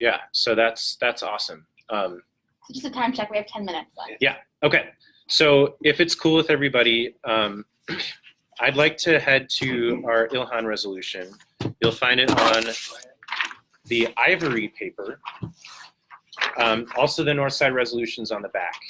Yeah, so that's awesome. So just a time check, we have 10 minutes left. Yeah, okay. So if it's cool with everybody, I'd like to head to our Ilhan resolution. You'll find it on the ivory paper. Also the Northside resolutions on the back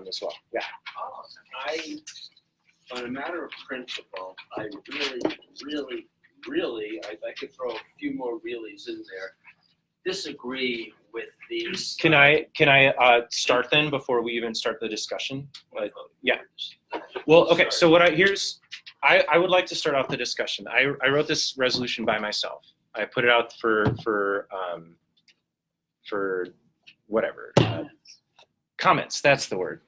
as well. Yeah. On a matter of principle, I really, I could throw a few more reallys in there, disagree with these. Can I start then before we even start the discussion? Yeah. Well, okay. So what I would like to start off the discussion. I wrote this resolution by myself. I put it out for whatever comments. That's the word.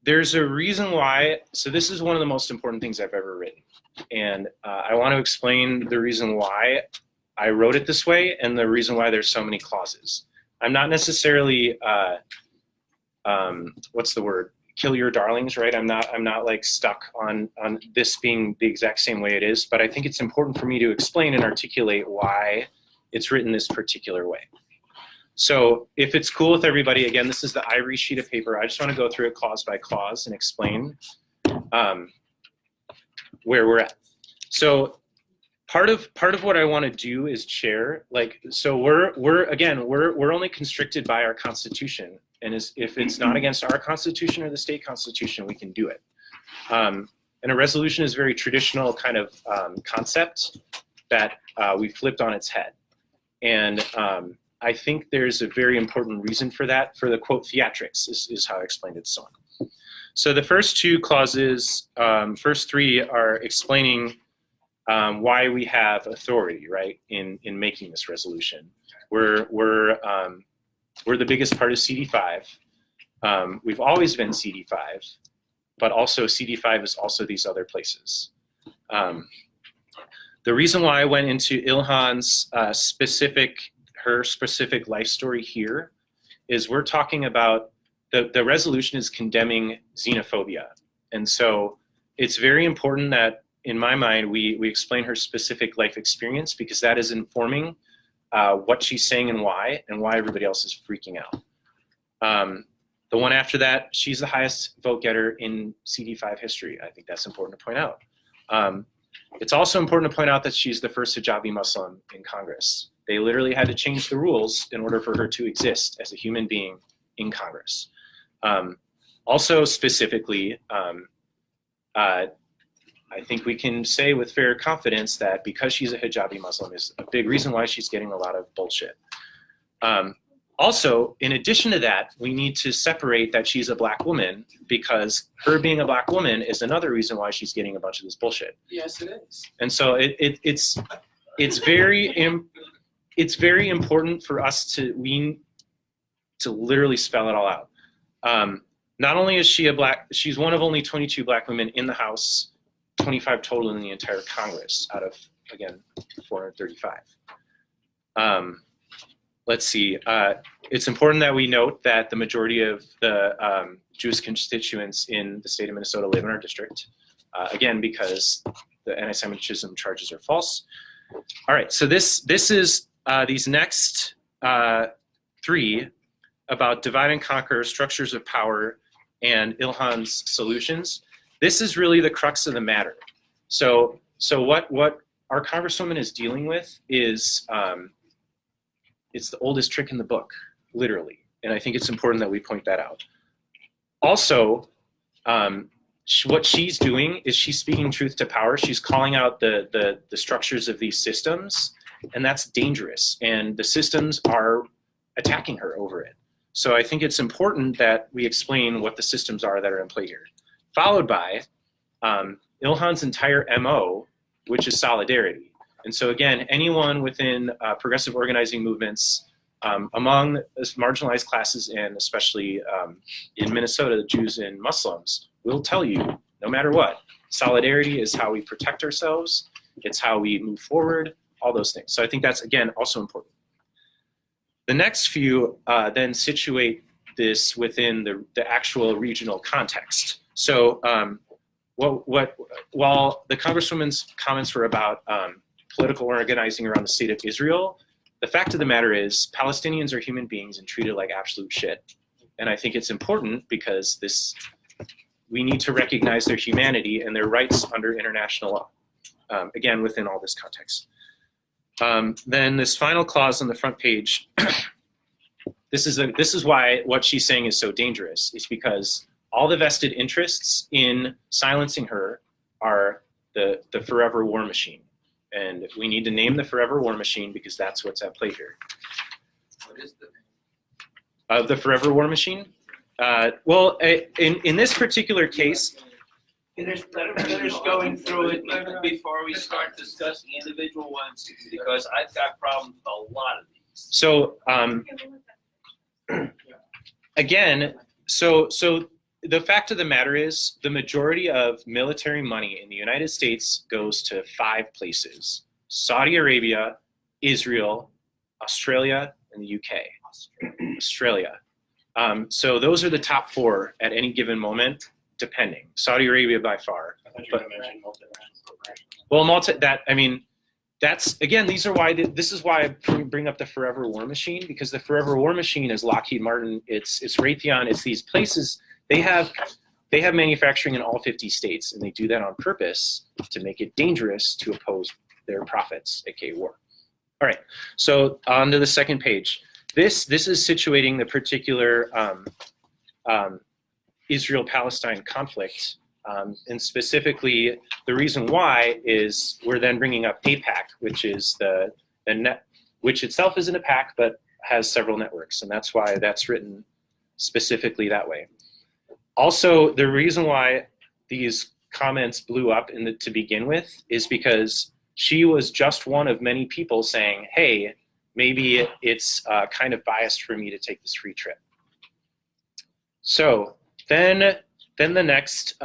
There's a reason why. So this is one of the most important things I've ever written, and I want to explain the reason why I wrote it this way and the reason why there's so many clauses. I'm not necessarily what's the word? Kill your darlings, right? I'm not like stuck on this being the exact same way it is, but I think it's important for me to explain and articulate why it's written this particular way. So if it's cool with everybody, again, this is the ivory sheet of paper. I just want to go through it clause by clause and explain where we're at. So part of what I want to do is share, so we're only constricted by our Constitution, and if it's not against our Constitution or the state Constitution, we can do it. And a resolution is a very traditional kind of concept that we flipped on its head, and I think there's a very important reason for that. For the quote theatrics is how I explained it so on. So the first two clauses, first three are explaining why we have authority, right, in making this resolution. We're the biggest part of CD5. We've always been CD5, but also CD5 is also these other places. The reason why I went into Ilhan's her specific life story here is we're talking about the resolution is condemning xenophobia. And so it's very important that, in my mind, we explain her specific life experience, because that is informing what she's saying and why everybody else is freaking out. The one after that, she's the highest vote getter in CD5 history. I think that's important to point out. It's also important to point out that she's the first hijabi Muslim in Congress. They literally had to change the rules in order for her to exist as a human being in Congress. Also specifically, I think we can say with fair confidence that because she's a hijabi Muslim is a big reason why she's getting a lot of bullshit. Also, in addition to that, we need to separate that she's a black woman, because her being a black woman is another reason why she's getting a bunch of this bullshit. Yes, it is. And so it's very important for us to literally spell it all out. Not only is she she's one of only 22 black women in the House, 25 total in the entire Congress out of, again, 435. Let's see. It's important that we note that the majority of the Jewish constituents in the state of Minnesota live in our district, again, because the anti-Semitism charges are false. All right, so this is these next three about divide and conquer, structures of power, and Ilhan's solutions. This is really the crux of the matter. So what our Congresswoman is dealing with is it's the oldest trick in the book, literally. And I think it's important that we point that out. Also, what she's doing is she's speaking truth to power. She's calling out the structures of these systems, and that's dangerous. And the systems are attacking her over it. So I think it's important that we explain what the systems are that are in play here. Followed by Ilhan's entire MO, which is solidarity. And so again, anyone within progressive organizing movements among marginalized classes, and especially in Minnesota, Jews and Muslims, will tell you, no matter what, solidarity is how we protect ourselves, it's how we move forward, all those things. So I think that's, again, also important. The next few then situate this within the actual regional context. So while the Congresswoman's comments were about political organizing around the state of Israel, the fact of the matter is Palestinians are human beings and treated like absolute shit. And I think it's important because we need to recognize their humanity and their rights under international law, again, within all this context. Then this final clause on the front page, this is why what she's saying is so dangerous. It's because all the vested interests in silencing her are the forever war machine. And we need to name the forever war machine because that's what's at play here. What is the name? Of the forever war machine? Well, in this particular case, Let him finish going through it even before we start discussing individual ones, because I've got problems with a lot of these. so again, so the fact of the matter is the majority of military money in the United States goes to 5 places: Saudi Arabia, Israel, Australia, and the UK. Australia. So those are the top 4 at any given moment, depending. Saudi Arabia by far. I thought you were going to mention Well, that's again. These are why this is why I bring up the Forever War Machine, because the Forever War Machine is Lockheed Martin. It's Raytheon. It's these places. They have manufacturing in all 50 states, and they do that on purpose to make it dangerous to oppose their profits, aka war. All right. So on to the second page. This is situating the particular Israel-Palestine conflict, and specifically the reason why is we're then bringing up APAC, which is the net, which itself isn't a PAC but has several networks, and that's why that's written specifically that way. Also, the reason why these comments blew up to begin with is because she was just one of many people saying, hey, maybe it's kind of biased for me to take this free trip. So then the next,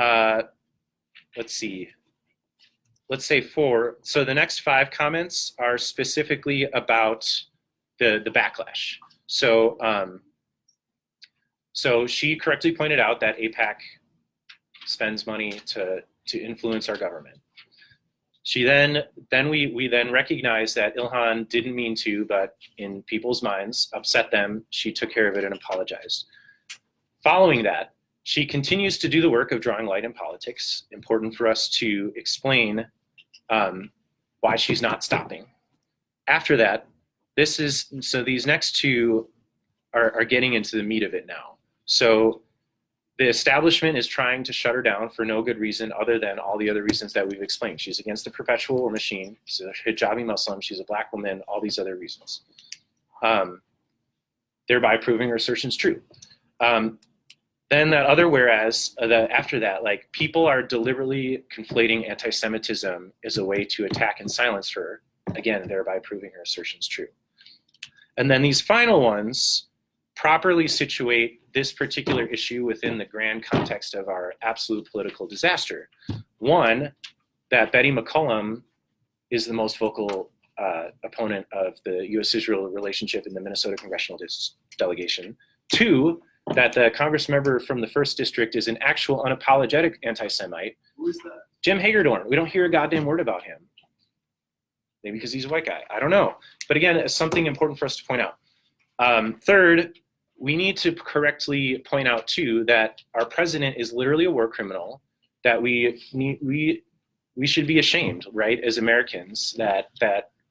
let's say 4. So the next 5 comments are specifically about the backlash. So so she correctly pointed out that AIPAC spends money to influence our government. We then recognized that Ilhan didn't mean to, but in people's minds, upset them. She took care of it and apologized. Following that, she continues to do the work of drawing light in politics. Important for us to explain why she's not stopping. After that, these next 2 are getting into the meat of it now. So the establishment is trying to shut her down for no good reason other than all the other reasons that we've explained. She's against the perpetual war machine. She's a hijabi Muslim. She's a black woman. All these other reasons, thereby proving her assertion's true. Then that other whereas, after that, like people are deliberately conflating anti-Semitism as a way to attack and silence her, again, thereby proving her assertion's true. And then these final ones properly situate this particular issue within the grand context of our absolute political disaster. One, that Betty McCollum is the most vocal opponent of the U.S.-Israel relationship in the Minnesota congressional delegation. 2, that the Congress member from the 1st District is an actual unapologetic anti-Semite. Who is that? Jim Hagedorn. We don't hear a goddamn word about him. Maybe because he's a white guy. I don't know. But again, it's something important for us to point out. 3rd, we need to correctly point out, too, that our president is literally a war criminal, that we should be ashamed, right, as Americans, that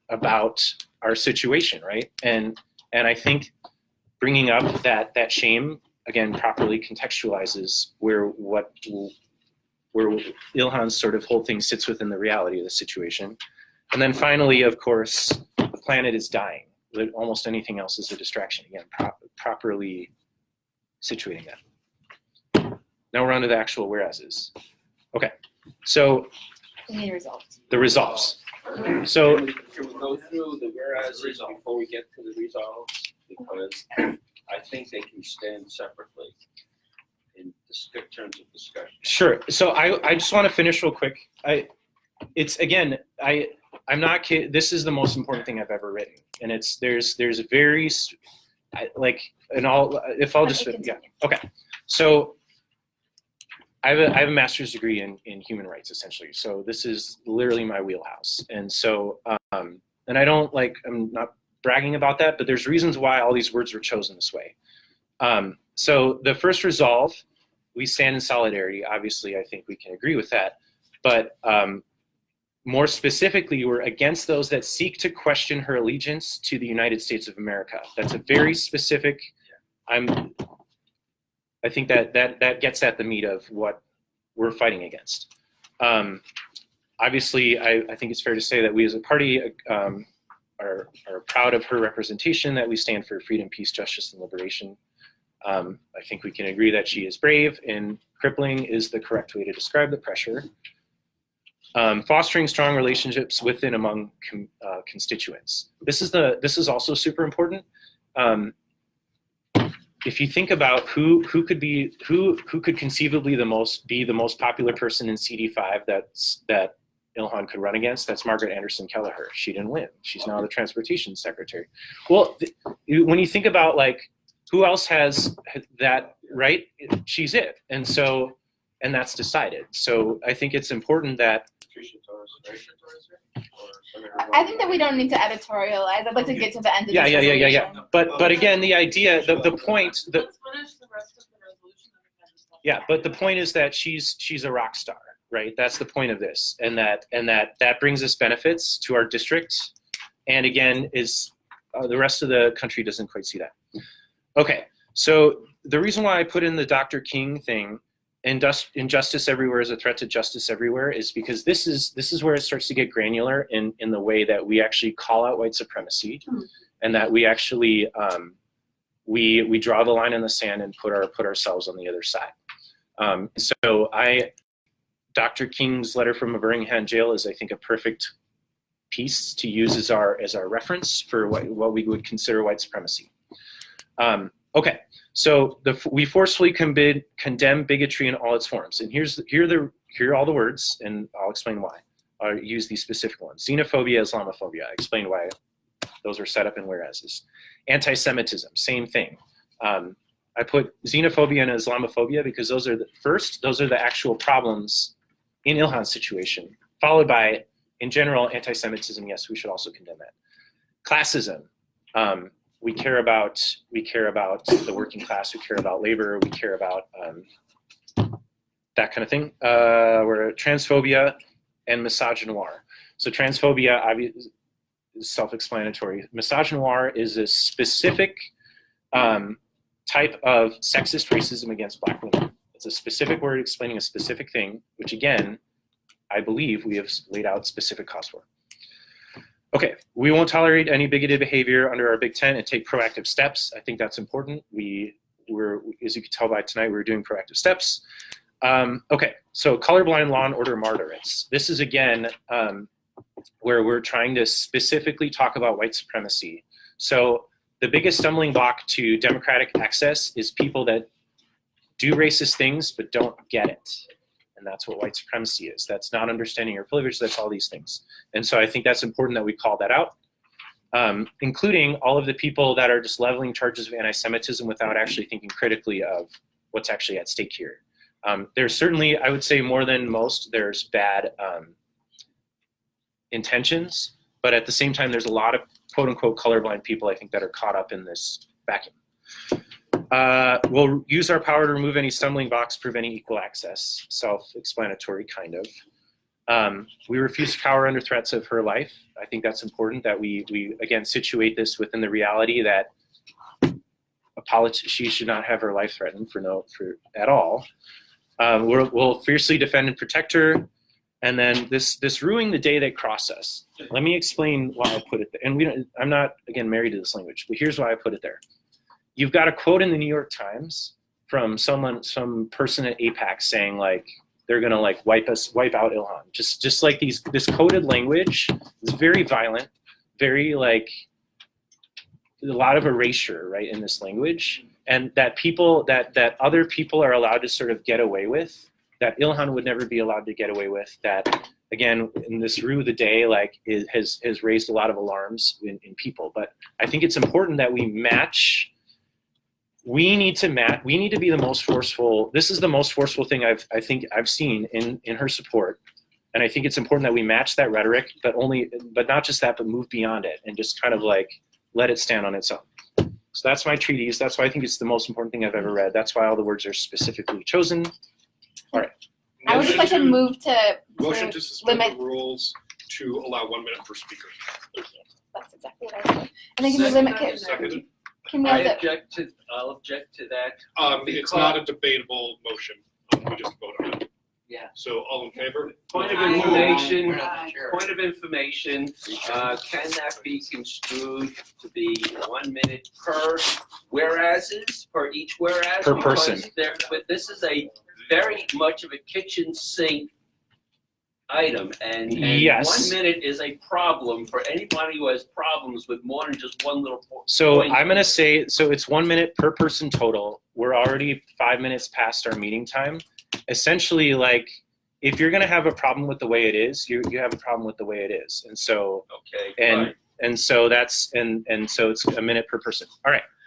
about our situation, right? And I think bringing up that shame, again, properly contextualizes where Ilhan's sort of whole thing sits within the reality of the situation. And then finally, of course, the planet is dying. Almost anything else is a distraction. Again, properly situating that. Now we're on to the actual whereases. Okay, so The results. the results. So Can we go through the whereases before we get to the resolves? Because I think they can stand separately in terms of discussion. sure. So I just want to finish real quick. I'm not kidding. This is the most important thing I've ever written, and there's very yeah. Okay. So I have a master's degree in human rights, essentially. So this is literally my wheelhouse, and so and I'm not bragging about that, but there's reasons why all these words were chosen this way. So the first resolve, we stand in solidarity. Obviously, I think we can agree with that. But more specifically, we're against those that seek to question her allegiance to the United States of America. That's a very specific, I think that gets at the meat of what we're fighting against. Obviously, I think it's fair to say that we as a party are proud of her representation, that we stand for freedom, peace, justice, and liberation. I think we can agree that she is brave, and crippling is the correct way to describe the pressure. Fostering strong relationships with and among constituents. This is also super important. If you think about who could conceivably be the most popular person in CD5 that Ilhan could run against, that's Margaret Anderson Kelleher. She didn't win. She's now the transportation secretary. Well, when you think about like who else has that, right? She's it, and that's decided. So I think it's important that. I think that we don't need to editorialize. I'd like to get to the end of this Yeah. But again, the idea, the point, Let's finish the rest of the resolution. yeah. But the point is that she's a rock star, right? That's the point of this, and that brings us benefits to our district, and again, is the rest of the country doesn't quite see that. Okay, so the reason why I put in the Dr. King thing. Injustice everywhere is a threat to justice everywhere is because this is where it starts to get granular in the way that we actually call out white supremacy, and that we actually we draw the line in the sand and put ourselves on the other side. So Dr. King's letter from a Birmingham jail is, I think, a perfect piece to use as our reference for what we would consider white supremacy. Okay. So we forcefully condemn bigotry in all its forms. And here are all the words, and I'll explain why. I'll use these specific ones. Xenophobia, Islamophobia. I explained why those are set up in whereases. Anti-Semitism, same thing. I put xenophobia and Islamophobia because those are the actual problems in Ilhan's situation, followed by, in general, anti-Semitism. Yes, we should also condemn that. Classism. We care about the working class. We care about labor. We care about that kind of thing. We're transphobia and misogynoir. So transphobia obviously is self-explanatory. Misogynoir is a specific type of sexist racism against Black women. It's a specific word explaining a specific thing, which again, I believe we have laid out specific cause for. Okay, we won't tolerate any bigoted behavior under our Big Tent and take proactive steps. I think that's important. We're, as you can tell by tonight, we're doing proactive steps. Okay, so colorblind law and order martyrates. This is again where we're trying to specifically talk about white supremacy. So the biggest stumbling block to democratic access is people that do racist things but don't get it. And that's what white supremacy is. That's not understanding your privilege, that's all these things. And so I think that's important that we call that out, including all of the people that are just leveling charges of anti-Semitism without actually thinking critically of what's actually at stake here. There's certainly, I would say more than most, there's bad intentions, but at the same time, there's a lot of quote unquote colorblind people I think that are caught up in this vacuum. We'll use our power to remove any stumbling blocks, preventing equal access. Self-explanatory, kind of. We refuse to cower under threats of her life. I think that's important that we again situate this within the reality that she should not have her life threatened at all. We'll fiercely defend and protect her. And then this ruining the day they cross us. Let me explain why I put it there. And I'm not again married to this language, but here's why I put it there. You've got a quote in the New York Times from some person at AIPAC saying like they're gonna like wipe out Ilhan. Just like this coded language is very violent, very like a lot of erasure right in this language, and that other people are allowed to sort of get away with, that Ilhan would never be allowed to get away with. That again in this rue of the day like has raised a lot of alarms in people. But I think it's important that we match. We need to be the most forceful. This is the most forceful thing I think I've seen in her support. And I think it's important that we match that rhetoric, but not just that, but move beyond it and just kind of like let it stand on its own. So that's my treatise. That's why I think it's the most important thing I've ever read. That's why all the words are specifically chosen. I would just like to move to Motion to suspend limit. the rules to allow 1 minute per speaker. That's exactly what I was doing. And then can we limit? Seconded. Can we I'll also? object to that. It's not a debatable motion. We just vote on it. Yeah. So all in favor? Point of Aye. information, We're not sure. point of information, can that be construed to be 1 minute per whereases, per each whereas? Per Because person. but this is a very much of a kitchen sink item, and Yes. 1 minute is a problem for anybody who has problems with more than just one little point. So I'm going to say, so it's 1 minute per person total. We're already 5 minutes past our meeting time. Essentially, like, if you're going to have a problem with the way it is, you have a problem with the way it is. And so, Okay, and fine. and so that's, and so it's a minute per person. All right.